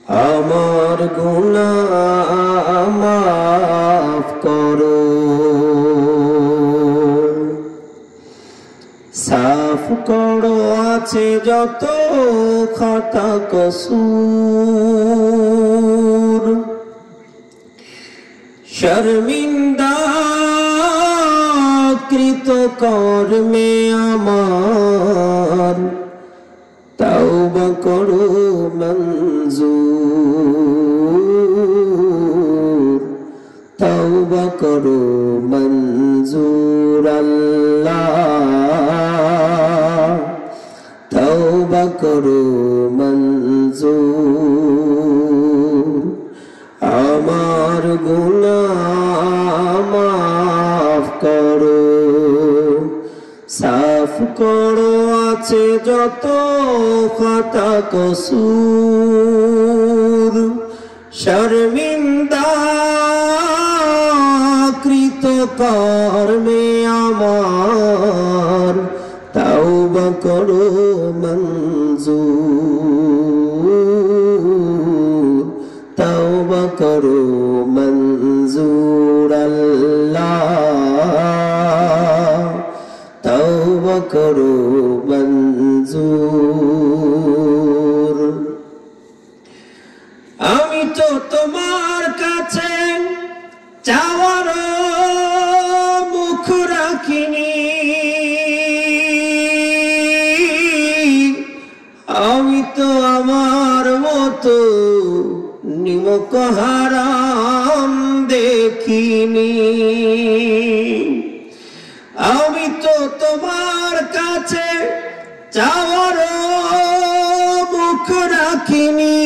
আমার গুনাহ মাফ করো, সাফ করো আছে যত খাতা কসুর, শর্মিন্দা কৃত কর্মে আমার তওবা করো মঞ্জুর, তওবা করো মঞ্জুর আল্লাহ, তওবা করো মঞ্জুর। আমার গুনাহ মাফ করো, সাফ করো আছে যত খাতা কসুর, শর্মিন্দা কৃত কর্মে আমার তওবা করো মঞ্জুর, তওবা করো মঞ্জুর আল্লাহ, তওবা করো মঞ্জুর। আমি তো তোমার কাছে চাওয়ার মুখ রাখিনি, আমি তো আমার মতো নিমক হারাম দেখিনি, আমি তো তোমার কাছে চাওয়ার মুখ রাখিনি,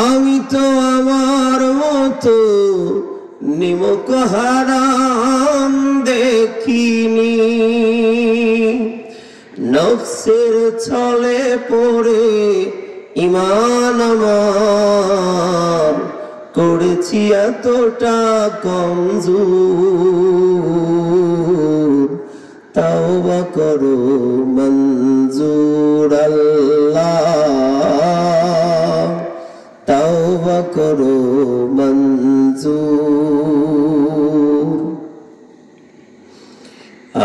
আমি তো আমার মতো নিমক হারাম দেখিনি, নফসের ছলে পড়ে ঈমান আমার করেছি এতটা কমজোর, তওবা করো মঞ্জুর আল্লাহ, তওবা করো মঞ্জুর।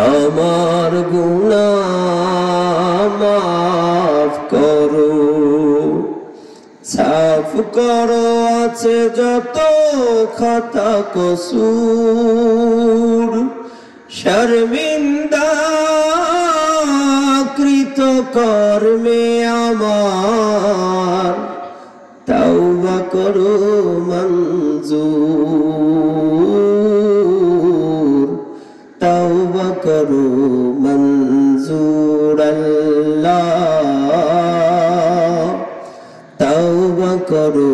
আমার গুনাহ মাফ করো, সাফ করো আছে যত খাতা কসুর, শর্মিন্দা কৃত কর্মে আমার তওবা করো মঞ্জুর, তওবা করো মঞ্জুর আল্লাহ, তওবা করো